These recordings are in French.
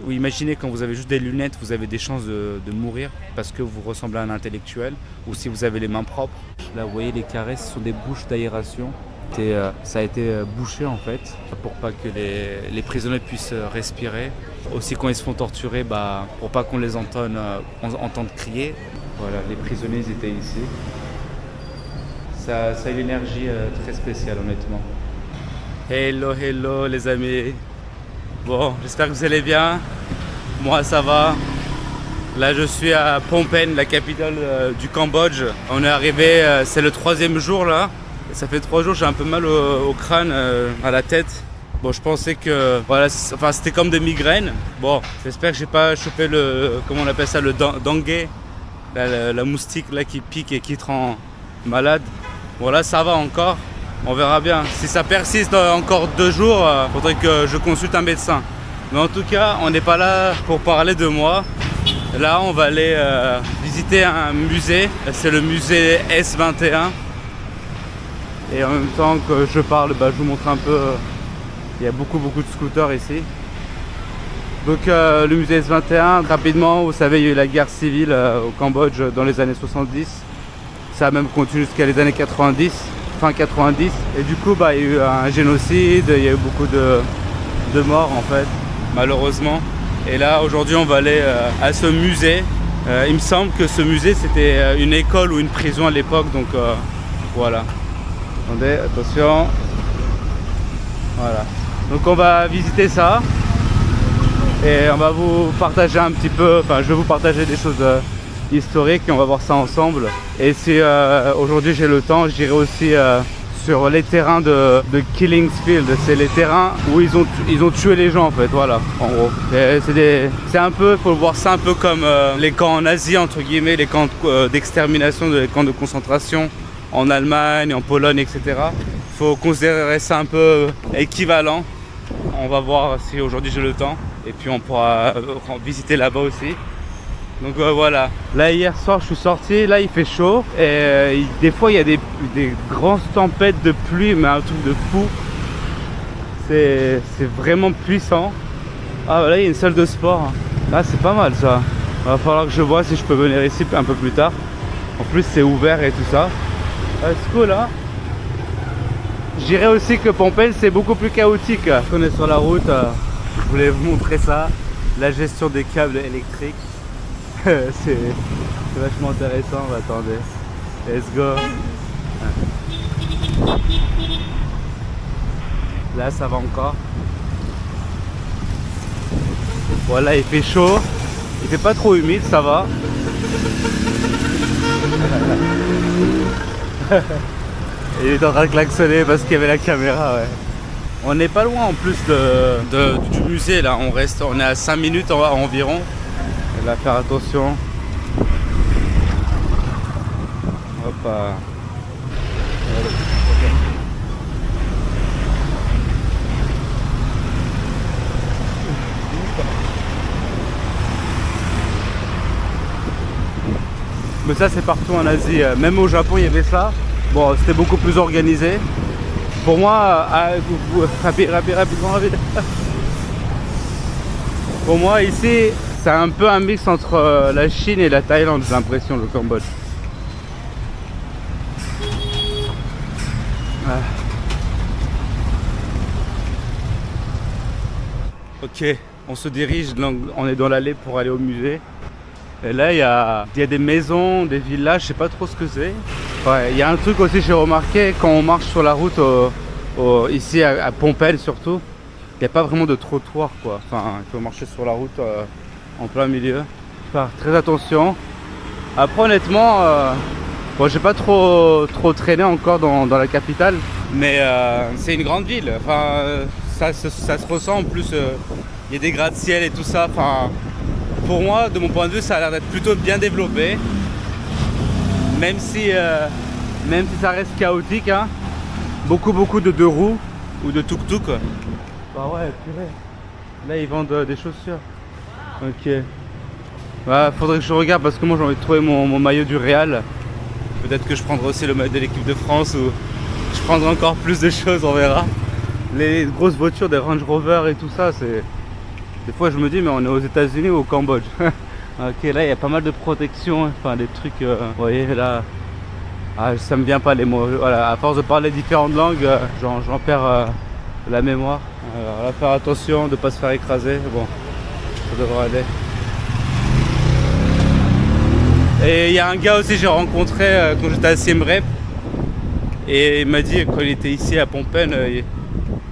Ou imaginez quand vous avez juste des lunettes, vous avez des chances de mourir parce que vous ressemblez à un intellectuel, ou si vous avez les mains propres. Là, vous voyez, les carrés, ce sont des bouches d'aération. Ça a été bouché en fait pour pas que les prisonniers puissent respirer. Aussi quand ils se font torturer, pour pas qu'on les entende crier. Voilà, les prisonniers ils étaient ici. Ça a une énergie très spéciale honnêtement. Hello, hello les amis. Bon, j'espère que vous allez bien. Moi ça va. Là je suis à Phnom Penh, la capitale du Cambodge. On est arrivé, c'est le 3e jour là. Ça fait 3 jours, j'ai un peu mal au crâne, à la tête. Bon, je pensais que voilà, c'était comme des migraines. Bon, j'espère que j'ai pas chopé comment on appelle ça, le dengue, la moustique là qui pique et qui te rend malade. Bon là, ça va encore. On verra bien. Si ça persiste encore 2 jours, faudrait que je consulte un médecin. Mais en tout cas, on n'est pas là pour parler de moi. Là, on va aller visiter un musée. C'est le musée S21. Et en même temps que je parle, je vous montre un peu. Il y a beaucoup de scooters ici. Donc le musée S21, rapidement, vous savez, il y a eu la guerre civile au Cambodge dans les années 70. Ça a même continué jusqu'à les années 90, fin 90. Et du coup, il y a eu un génocide, il y a eu beaucoup de morts en fait, malheureusement. Et là, aujourd'hui, on va aller à ce musée. Il me semble que ce musée, c'était une école ou une prison à l'époque, donc voilà. Attendez, attention. Voilà. Donc on va visiter ça. Et on va vous partager un petit peu, je vais vous partager des choses historiques et on va voir ça ensemble. Et si aujourd'hui j'ai le temps, j'irai aussi sur les terrains de Killingsfield. C'est les terrains où ils ont tué les gens en fait, voilà, en gros. C'est un peu, faut voir ça un peu comme les camps en Asie, entre guillemets, les camps d'extermination, les camps de concentration en Allemagne, en Pologne, etc. Il faut considérer ça un peu équivalent. On va voir si aujourd'hui j'ai le temps. Et puis on pourra visiter là-bas aussi. Donc voilà. Là hier soir je suis sorti, là il fait chaud. Et des fois il y a des grosses tempêtes de pluie, mais un truc de fou. C'est vraiment puissant. Ah là il y a une salle de sport. Là c'est pas mal ça. Il va falloir que je vois si je peux venir ici un peu plus tard. En plus c'est ouvert et tout ça. C'est cool hein. Je dirais aussi que Phnom Penh c'est beaucoup plus chaotique. On est sur la route, je voulais vous montrer ça, la gestion des câbles électriques. c'est vachement intéressant. Attendez, let's go. Là ça va encore. Voilà, il fait chaud, il fait pas trop humide, ça va. Il est en train de klaxonner parce qu'il y avait la caméra, ouais. On n'est pas loin en plus du musée là, on est à 5 minutes environ. Il va faire attention. Hop. Mais ça c'est partout en Asie, même au Japon il y avait ça. Bon, c'était beaucoup plus organisé. Pour moi, rapidement. Pour moi ici, c'est un peu un mix entre la Chine et la Thaïlande, j'ai l'impression, le Cambodge. Ok, on se dirige, on est dans l'allée pour aller au musée. Et là, il y a des maisons, des villages, je sais pas trop ce que c'est. Ouais, il y a un truc aussi, j'ai remarqué, quand on marche sur la route, ici à Phnom Penh surtout, il n'y a pas vraiment de trottoir, quoi. Enfin, il faut marcher sur la route en plein milieu. Faire très attention. Après, honnêtement, bon, j'ai pas trop traîné encore dans la capitale, mais c'est une grande ville. Enfin, ça se ressent. En plus, il y a des gratte-ciel et tout ça. Enfin, pour moi, de mon point de vue, ça a l'air d'être plutôt bien développé. Même si ça reste chaotique, hein. Beaucoup de deux roues ou de tuk-tuk. Bah ouais, purée. Là, ils vendent des chaussures. Ok. Bah, faudrait que je regarde parce que moi, j'ai envie de trouver mon maillot du Real. Peut-être que je prendrai aussi le maillot de l'équipe de France ou je prendrai encore plus de choses, on verra. Les grosses voitures, des Range Rover et tout ça, Des fois je me dis mais on est aux États-Unis ou au Cambodge. Ok, là il y a pas mal de protection, enfin des trucs, vous voyez là, ça me vient pas les mots. Voilà, à force de parler différentes langues, j'en perds la mémoire. Alors là, faire attention de ne pas se faire écraser. Bon, ça devrait aller. Et il y a un gars aussi que j'ai rencontré quand j'étais à Siem Reap. Et il m'a dit quand il était ici à Phnom Penh,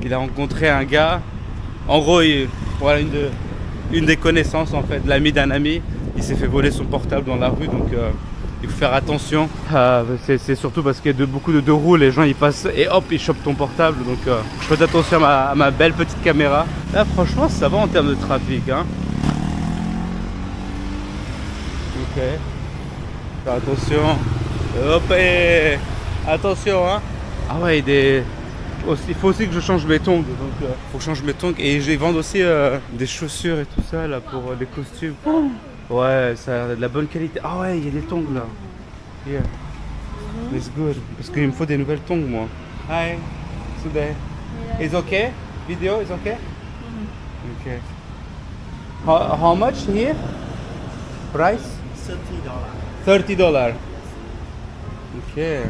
il a rencontré un gars. En gros, voilà une des connaissances en fait, l'ami d'un ami. Il s'est fait voler son portable dans la rue, donc il faut faire attention. C'est surtout parce qu'il y a beaucoup de deux roues, les gens ils passent et hop ils chopent ton portable. Donc je fais attention à ma belle petite caméra. Là franchement ça va en termes de trafic. Hein. Ok. Faire attention. Hop et attention hein. Ah ouais il faut aussi que je change mes tongs. Donc faut que je change mes tongs. Et je vais vendre aussi des chaussures et tout ça là pour des costumes. Ouais, ça a de la bonne qualité. Ah ouais, il y a des tongs là. Yeah. It's good. Parce qu'il me faut des nouvelles tongs moi. Hi. Today. It's okay? Video is okay? Okay. How much here? Price? $30. $30. Okay.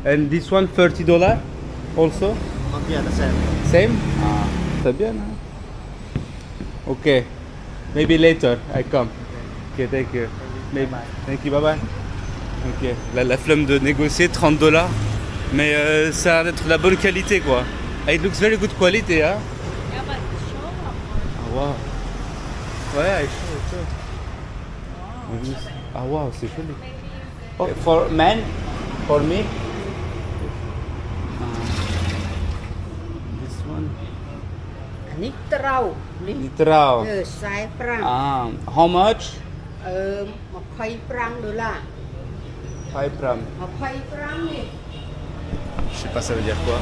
And this one $30 also? Yeah, the same. Same? Ah, c'est bien. Hein? Okay. Maybe later I come. Okay, thank you. Maybe. Thank you, bye bye. Ok, la flemme de négocier $30, mais ça a l'air d'être de la bonne qualité quoi. It looks very good quality, hein? Yeah, but show up. Ah wow. Ouais, I show. Wow. Ah wow, c'est joli. Oh, for men, for me. This one. อันนี้เต้านี่ Literal. สายปรัง Ah, how much? มาไข่ปรังดูล่ะ 5 pram. มาไข่ปรังนี่ Je sais pas ça veut dire quoi.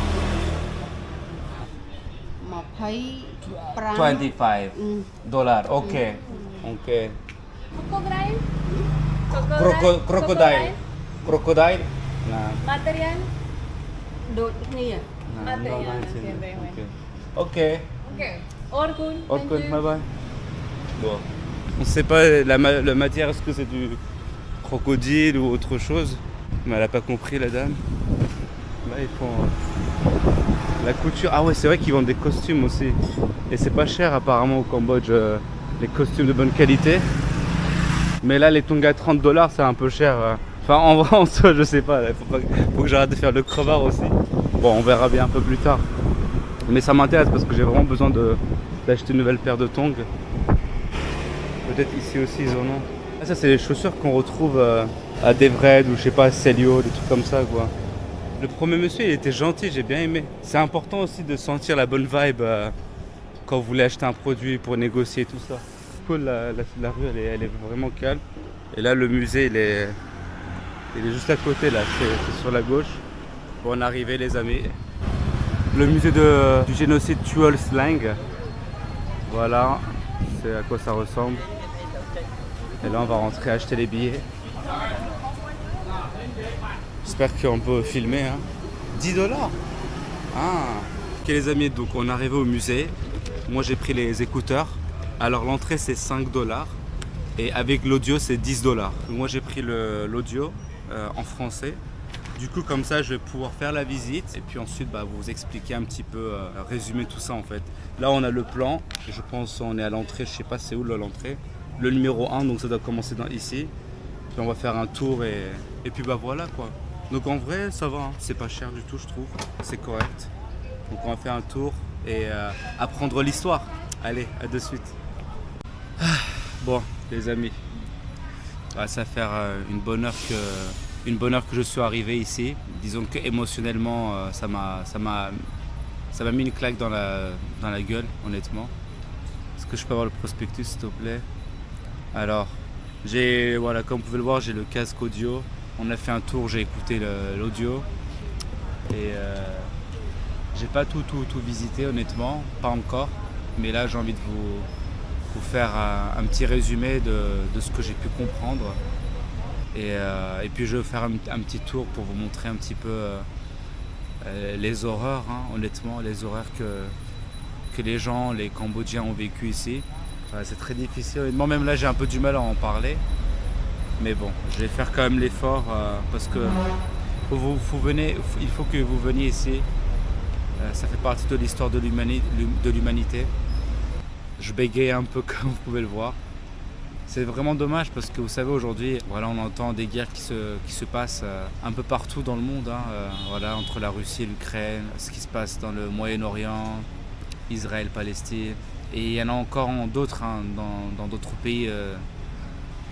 มาไข่ปรัง $25. Ok. Ok. Crocodile? Crocodile. Crocodile? Nah. Material? ដូចគ្នា Nah, Material. no, Okay, very well. Ok. Okay. Orkun. Orkun, bye bye. Bon. On sait pas la matière, est-ce que c'est du crocodile ou autre chose. Mais elle a pas compris la dame. Là ils font la couture. Ah ouais, c'est vrai qu'ils vendent des costumes aussi. Et c'est pas cher apparemment au Cambodge, les costumes de bonne qualité. Mais là les tongs à $30 c'est un peu cher. Enfin en vrai en soi je sais pas, faut que j'arrête de faire le crevard aussi. Bon on verra bien un peu plus tard. Mais ça m'intéresse parce que j'ai vraiment besoin d'acheter une nouvelle paire de tongs. Peut-être ici aussi ils en ont. Ah, ça c'est les chaussures qu'on retrouve à Devred ou je sais pas à Celio, des trucs comme ça quoi. Le premier monsieur il était gentil, j'ai bien aimé. C'est important aussi de sentir la bonne vibe quand vous voulez acheter un produit pour négocier tout ça. Cool, la rue elle est vraiment calme. Et là le musée il est juste à côté là, c'est sur la gauche. Bon on est arrivé les amis. Le musée du génocide Tuol Sleng. Voilà, c'est à quoi ça ressemble. Et là on va rentrer acheter les billets. J'espère qu'on peut filmer. Hein. $10. Ah. Ok les amis, donc on est arrivé au musée. Moi j'ai pris les écouteurs. Alors l'entrée c'est $5. Et avec l'audio c'est $10. Moi j'ai pris l'audio en français. Du coup comme ça je vais pouvoir faire la visite. Et puis ensuite vous expliquer un petit peu, résumer tout ça en fait. Là on a le plan. Je pense on est à l'entrée, je sais pas c'est où l'entrée. Le numéro 1, donc ça doit commencer ici. Puis on va faire un tour et puis voilà quoi. Donc en vrai ça va, hein. C'est pas cher du tout je trouve, c'est correct. Donc on va faire un tour et apprendre l'histoire. Allez, à de suite. Bon les amis, ça va faire une bonne heure que je suis arrivé ici. Disons que émotionnellement ça m'a mis une claque dans la gueule honnêtement. Est-ce que je peux avoir le prospectus s'il te plaît? Alors, voilà, comme vous pouvez le voir, j'ai le casque audio. On a fait un tour, j'ai écouté l'audio. Et j'ai pas tout visité honnêtement, pas encore. Mais là j'ai envie de vous faire un petit résumé de ce que j'ai pu comprendre. Et puis je vais faire un petit tour pour vous montrer un petit peu les horreurs, hein, honnêtement, les horreurs que que les gens, les Cambodgiens ont vécu ici. C'est très difficile. Honnêtement, même là, j'ai un peu du mal à en parler. Mais bon, je vais faire quand même l'effort parce que il faut que vous veniez ici. Ça fait partie de l'histoire de l'humanité. Je bégaye un peu comme vous pouvez le voir. C'est vraiment dommage parce que vous savez aujourd'hui, voilà, on entend des guerres qui se passent un peu partout dans le monde, voilà, entre la Russie et l'Ukraine, ce qui se passe dans le Moyen-Orient, Israël, Palestine. Et il y en a encore d'autres dans d'autres pays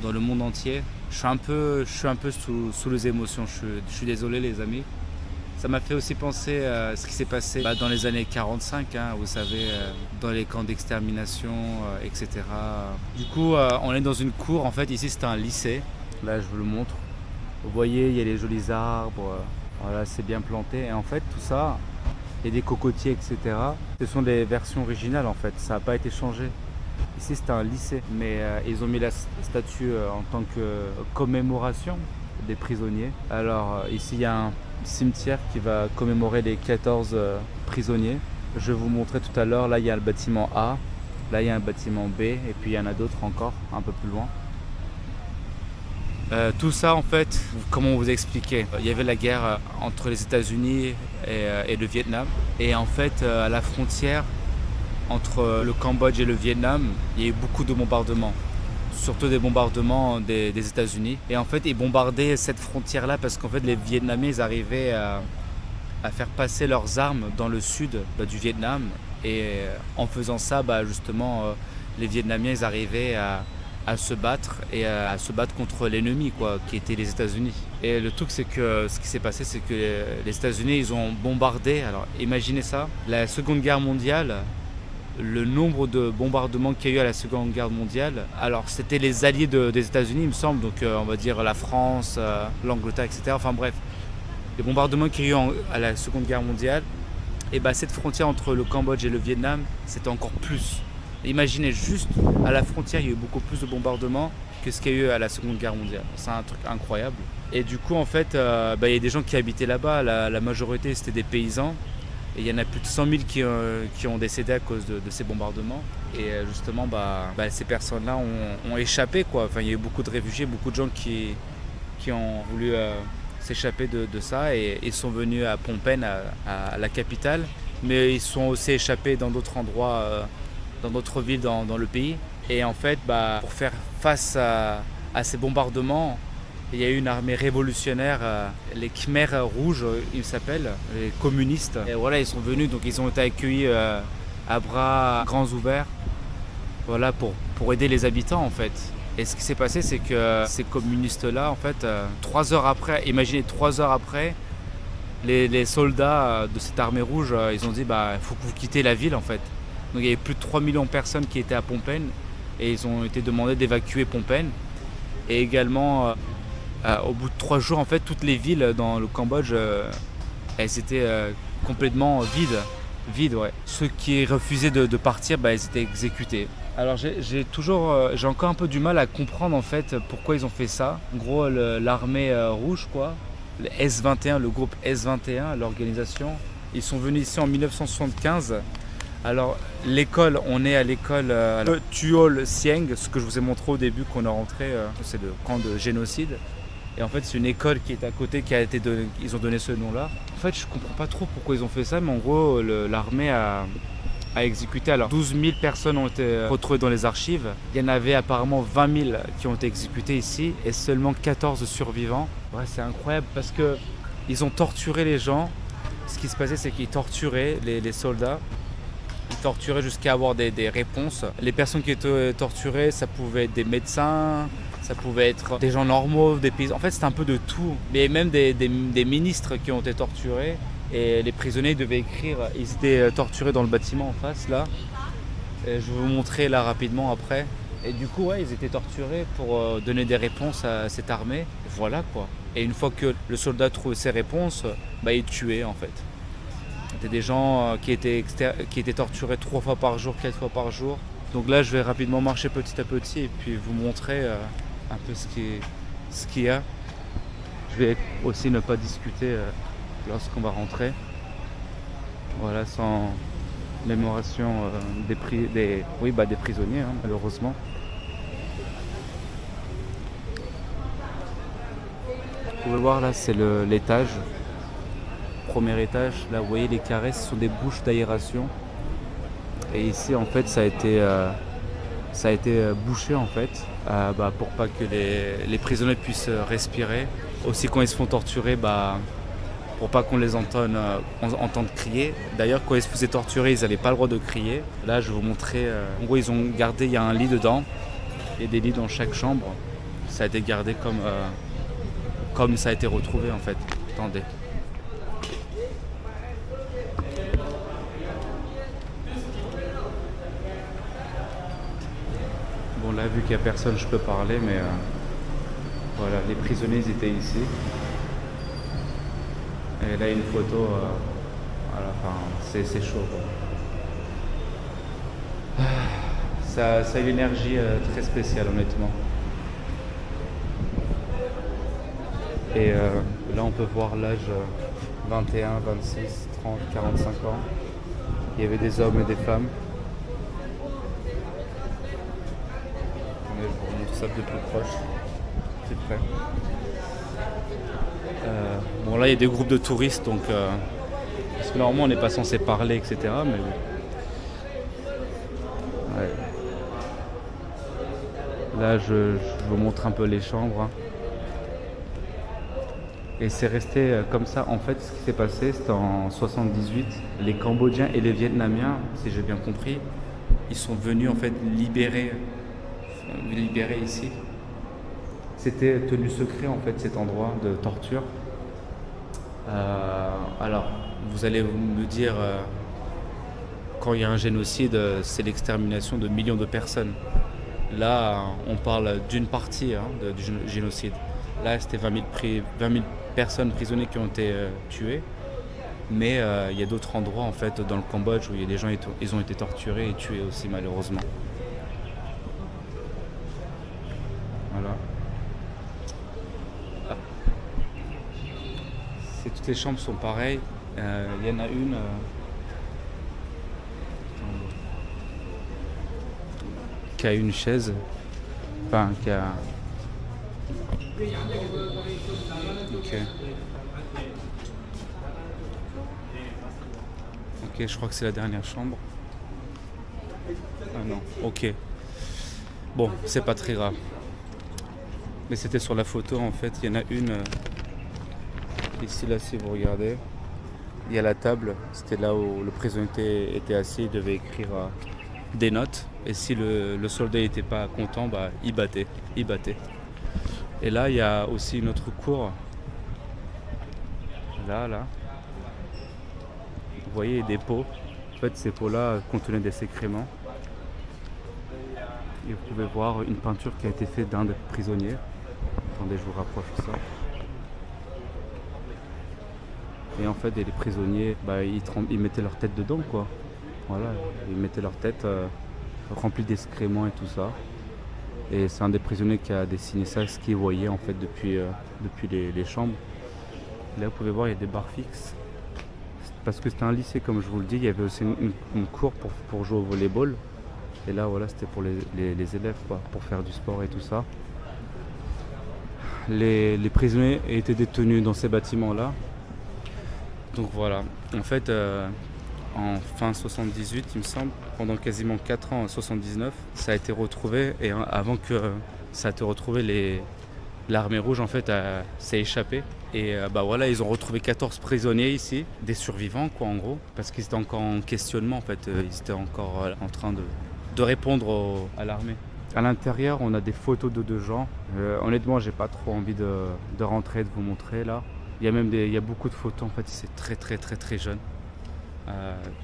dans le monde entier. Je suis un peu sous les émotions, je suis désolé les amis. Ça m'a fait aussi penser à ce qui s'est passé dans les années 45, vous savez, dans les camps d'extermination, etc. Du coup, on est dans une cour, en fait, ici c'est un lycée. Là, je vous le montre. Vous voyez, il y a les jolis arbres, voilà, c'est bien planté. Et en fait, tout ça, il y a des cocotiers, etc. Ce sont des versions originales, en fait, ça n'a pas été changé. Ici, c'est un lycée, mais ils ont mis la statue en tant que commémoration des prisonniers. Alors, ici, il y a un cimetière qui va commémorer les 14 prisonniers. Je vais vous montrer tout à l'heure, là il y a le bâtiment A, là il y a un bâtiment B et puis il y en a d'autres encore un peu plus loin. Tout ça en fait, comment vous expliquer, il y avait la guerre entre les États-Unis et le Vietnam et en fait à la frontière entre le Cambodge et le Vietnam, il y a eu beaucoup de bombardements. Surtout des bombardements des États-Unis. Et en fait, ils bombardaient cette frontière-là parce qu'en fait, les Vietnamiens, ils arrivaient à faire passer leurs armes dans le sud du Vietnam. Et en faisant ça, justement, les Vietnamiens, ils arrivaient à se battre et à se battre contre l'ennemi, qui était les États-Unis. Et le truc, c'est que ce qui s'est passé, c'est que les États-Unis, ils ont bombardé. Alors, imaginez ça, la Seconde Guerre mondiale. Le nombre de bombardements qu'il y a eu à la Seconde Guerre mondiale, alors c'était les alliés des États-Unis, il me semble, donc on va dire la France, l'Angleterre, etc. Enfin bref, les bombardements qu'il y a eu à la Seconde Guerre mondiale, et cette frontière entre le Cambodge et le Vietnam, c'était encore plus. Imaginez juste, à la frontière, il y a eu beaucoup plus de bombardements que ce qu'il y a eu à la Seconde Guerre mondiale. C'est un truc incroyable. Et du coup, en fait, il y a des gens qui habitaient là-bas, la majorité c'était des paysans. Et il y en a plus de 100 000 qui ont décédé à cause de ces bombardements. Et justement, ces personnes-là ont échappé, Enfin, il y a eu beaucoup de réfugiés, beaucoup de gens qui ont voulu s'échapper de ça. Et ils sont venus à Phnom Penh, à la capitale. Mais ils sont aussi échappés dans d'autres endroits, dans d'autres villes dans le pays. Et en fait, pour faire face à ces bombardements, il y a eu une armée révolutionnaire, les Khmers rouges, ils s'appellent, les communistes. Et voilà, ils sont venus, donc ils ont été accueillis à bras grands ouverts, voilà, pour aider les habitants en fait. Et ce qui s'est passé, c'est que ces communistes-là, en fait, 3 heures après, imaginez 3 heures après, les soldats de cette armée rouge, ils ont dit, il faut que vous quittez la ville en fait. Donc il y avait plus de 3 millions de personnes qui étaient à Phnom Penh et ils ont été demandés d'évacuer Phnom Penh. Et également, au bout de 3 jours, en fait, toutes les villes dans le Cambodge, elles étaient complètement vides, ouais. Ceux qui refusaient de partir, ils étaient exécutés. Alors j'ai encore un peu du mal à comprendre en fait pourquoi ils ont fait ça. En gros, l'armée rouge, le S-21, le groupe S-21, l'organisation, ils sont venus ici en 1975. Alors l'école, on est à l'école Tuol Sieng, ce que je vous ai montré au début qu'on est rentré, c'est le camp de génocide. Et en fait, c'est une école qui est à côté, ils ont donné ce nom-là. En fait, je comprends pas trop pourquoi ils ont fait ça, mais en gros, l'armée a exécuté. Alors, 12 000 personnes ont été retrouvées dans les archives. Il y en avait apparemment 20 000 qui ont été exécutées ici et seulement 14 survivants. Ouais, c'est incroyable parce que ils ont torturé les gens. Ce qui se passait, c'est qu'ils torturaient les soldats. Ils torturaient jusqu'à avoir des réponses. Les personnes qui étaient torturées, ça pouvait être des médecins, ça pouvait être des gens normaux, des paysans. En fait, c'était un peu de tout. Mais même des ministres qui ont été torturés. Et les prisonniers devaient écrire. Ils étaient torturés dans le bâtiment en face, là. Et je vais vous montrer là rapidement après. Et du coup, ouais, ils étaient torturés pour donner des réponses à cette armée. Et voilà, quoi. Et une fois que le soldat trouvait ses réponses, il tuait, en fait. C'était des gens qui étaient torturés 3 fois par jour, 4 fois par jour. Donc là, je vais rapidement marcher petit à petit et puis vous montrer un peu ce qu'il y a. Je vais aussi ne pas discuter lorsqu'on va rentrer. Voilà, sans Mémoration des prisonniers, hein, malheureusement. Vous pouvez voir là, c'est l'étage. Premier étage, là vous voyez les carrés, ce sont des bouches d'aération. Et ici en fait ça a été bouché en fait pour pas que les prisonniers puissent respirer. Aussi quand ils se font torturer, pour pas qu'on les entende crier. D'ailleurs quand ils se faisaient torturer, ils n'avaient pas le droit de crier. Là je vais vous montrer, en gros ils ont gardé, il y a un lit dedans. Il y a des lits dans chaque chambre. Ça a été gardé comme ça a été retrouvé en fait. Attendez. Bon là vu qu'il n'y a personne je peux parler mais voilà, les prisonniers ils étaient ici. Et là une photo, voilà, enfin, c'est chaud quoi. Ça a une énergie très spéciale honnêtement. Et là on peut voir l'âge 21, 26, 30, 45 ans. Il y avait des hommes et des femmes. Je vous montre ça de plus proche, c'est près. Bon là il y a des groupes de touristes donc parce que normalement on n'est pas censé parler etc. Mais ouais. Là je vous montre un peu les chambres. Hein. Et c'est resté comme ça. En fait ce qui s'est passé c'était en 78. Les Cambodgiens et les Vietnamiens, si j'ai bien compris, ils sont venus en fait libérer ici. C'était tenu secret en fait cet endroit de torture. Alors vous allez me dire quand il y a un génocide c'est l'extermination de millions de personnes. Là on parle d'une partie du génocide. Là c'était 20 000 personnes prisonnières qui ont été tuées. Mais il y a d'autres endroits en fait dans le Cambodge où il y a des gens ils ont été torturés et tués aussi malheureusement. Voilà. Toutes les chambres sont pareilles. Il y en a une qui a une chaise. Enfin, qui a. Ok. Ok, je crois que c'est la dernière chambre. Ah non, ok. Bon, c'est pas très grave. Mais c'était sur la photo en fait. Il y en a une. Ici, là, si vous regardez, il y a la table. C'était là où le prisonnier était assis. Il devait écrire des notes. Et si le soldat n'était pas content, il battait. Et là, il y a aussi une autre cour. Là. Vous voyez des pots. En fait, ces pots-là contenaient des sécréments. Et vous pouvez voir une peinture qui a été faite d'un des prisonniers. Attendez, je vous rapproche ça. Et en fait, les prisonniers, ils mettaient leur tête dedans, quoi. Voilà, ils mettaient leur tête remplie d'excréments et tout ça. Et c'est un des prisonniers qui a dessiné ça, ce qu'il voyait en fait depuis les chambres. Et là, vous pouvez voir, il y a des barres fixes. Parce que c'était un lycée, comme je vous le dis, il y avait aussi une cour pour jouer au volleyball. Et là, voilà, c'était pour les élèves, quoi, pour faire du sport et tout ça. Les prisonniers étaient détenus dans ces bâtiments-là. Donc voilà, en fait, en fin 78, il me semble, pendant quasiment 4 ans, en 79, ça a été retrouvé. Et avant que ça a été retrouvé, l'armée rouge, en fait, s'est échappée. Et voilà, ils ont retrouvé 14 prisonniers ici, des survivants, quoi, en gros, parce qu'ils étaient encore en questionnement, en fait. Ils étaient encore en train de répondre à l'armée. À l'intérieur, on a des photos de deux gens. Honnêtement, j'ai pas trop envie de rentrer, de vous montrer, là. Il y a beaucoup de photos, en fait, c'est très très très très jeune.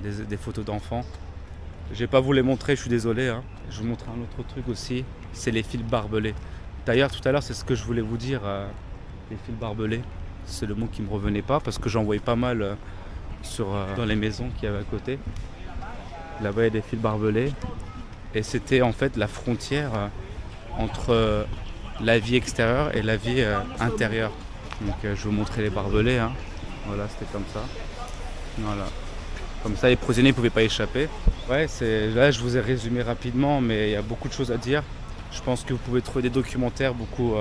Des photos d'enfants. Je vais pas vous les montrer, je suis désolé. Hein. Je vais vous montrer un autre truc aussi, c'est les fils barbelés. D'ailleurs, tout à l'heure, c'est ce que je voulais vous dire, les fils barbelés. C'est le mot qui me revenait pas, parce que j'en voyais pas mal dans les maisons qu'il y avait à côté. Là-bas, il y a des fils barbelés. Et c'était en fait la frontière entre la vie extérieure et la vie intérieure. Donc je vais vous montrer les barbelés, hein. Voilà, c'était comme ça. Voilà. Comme ça, les prisonniers ne pouvaient pas échapper. Ouais, là, je vous ai résumé rapidement, mais il y a beaucoup de choses à dire. Je pense que vous pouvez trouver des documentaires beaucoup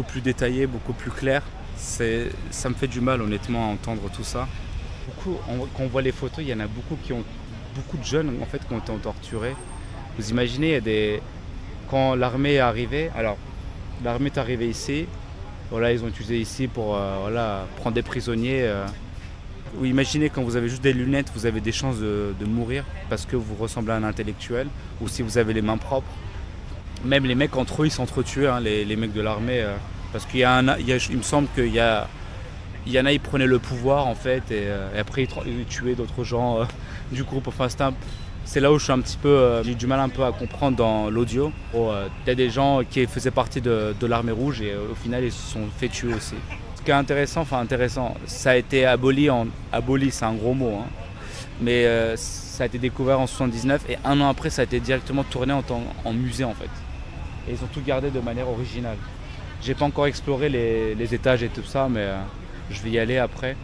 plus détaillés, beaucoup plus clairs. Ça me fait du mal, honnêtement, à entendre tout ça. Quand on voit les photos, il y en a beaucoup de jeunes en fait, qui ont été torturés. Vous imaginez, quand l'armée est arrivée, alors l'armée est arrivée ici, voilà, ils ont utilisé ici pour prendre des prisonniers. Ou imaginez quand vous avez juste des lunettes, vous avez des chances de mourir parce que vous ressemblez à un intellectuel, ou si vous avez les mains propres. Même les mecs entre eux, ils s'entretuaient, hein, les mecs de l'armée, parce qu'il me semble qu'il y en a, ils prenaient le pouvoir en fait, et après ils tuaient d'autres gens du groupe. Enfin, c'est là où je suis un petit peu, j'ai du mal un peu à comprendre dans l'audio. Il y a des gens qui faisaient partie de l'armée rouge et au final ils se sont fait tuer aussi. Ce qui est intéressant, ça a été aboli, c'est un gros mot, hein, mais ça a été découvert en 79 et un an après ça a été directement tourné en musée en fait. Et ils ont tout gardé de manière originale. J'ai pas encore exploré les étages et tout ça, mais je vais y aller après.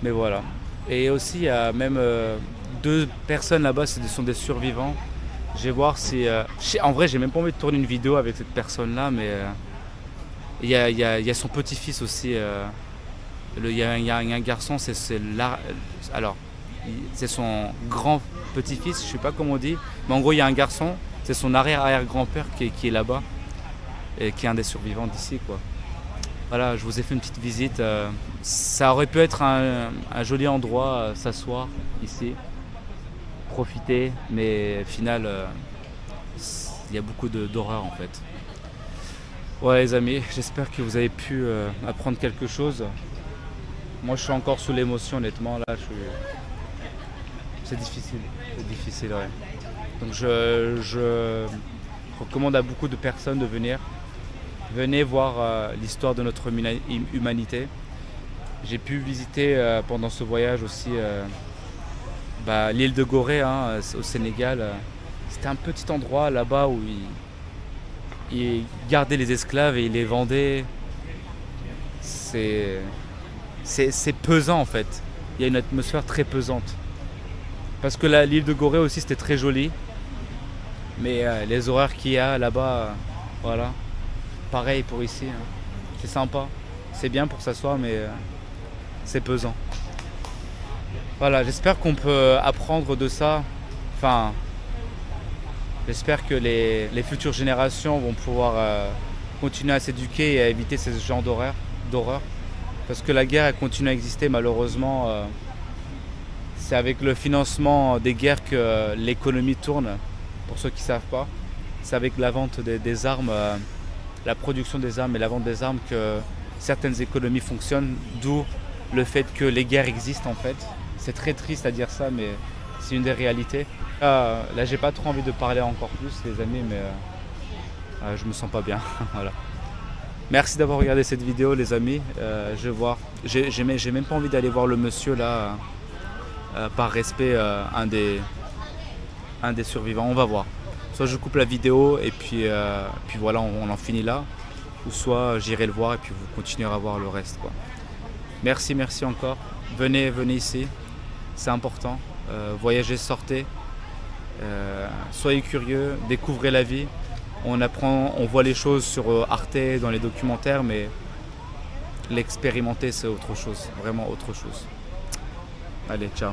Mais voilà. Et aussi il y a même 2 personnes là-bas, ce sont des survivants. Je vais voir si... en vrai, j'ai même pas envie de tourner une vidéo avec cette personne-là, mais il y a son petit-fils aussi. Il y a un garçon, c'est son grand petit-fils, je sais pas comment on dit. Mais en gros, il y a un garçon, c'est son arrière-arrière-grand-père qui est là-bas et qui est un des survivants d'ici, quoi. Voilà, je vous ai fait une petite visite. Ça aurait pu être un joli endroit, s'asseoir ici, profiter, mais au final, il y a beaucoup d'horreur en fait. Ouais les amis, j'espère que vous avez pu apprendre quelque chose. Moi je suis encore sous l'émotion honnêtement, là c'est difficile, ouais. Donc je recommande à beaucoup de personnes de venir. Venez voir l'histoire de notre humanité. J'ai pu visiter pendant ce voyage aussi l'île de Gorée, hein, au Sénégal. C'était un petit endroit là-bas où ils gardaient les esclaves et ils les vendaient. C'est pesant en fait. Il y a une atmosphère très pesante. Parce que l'île de Gorée aussi c'était très joli. Mais les horreurs qu'il y a là-bas, voilà. Pareil pour ici, hein. C'est sympa, c'est bien pour s'asseoir, mais c'est pesant. Voilà, j'espère qu'on peut apprendre de ça. Enfin, j'espère que les futures générations vont pouvoir continuer à s'éduquer et à éviter ce genre d'horreur. Parce que la guerre elle continue à exister malheureusement. C'est avec le financement des guerres que l'économie tourne, pour ceux qui ne savent pas. C'est avec la vente des armes. La production des armes et la vente des armes que certaines économies fonctionnent, d'où le fait que les guerres existent en fait. C'est très triste à dire ça, mais c'est une des réalités. Là j'ai pas trop envie de parler encore plus les amis, mais je me sens pas bien. Voilà. Merci d'avoir regardé cette vidéo les amis. Je vais voir. J'ai même pas envie d'aller voir le monsieur là, par respect un des survivants, on va voir. Soit je coupe la vidéo et puis voilà, on en finit là. Ou soit j'irai le voir et puis vous continuerez à voir le reste, quoi. Merci encore. Venez ici, c'est important. Voyagez, sortez. Soyez curieux, découvrez la vie. On voit les choses sur Arte, dans les documentaires, mais l'expérimenter c'est autre chose, vraiment autre chose. Allez, ciao.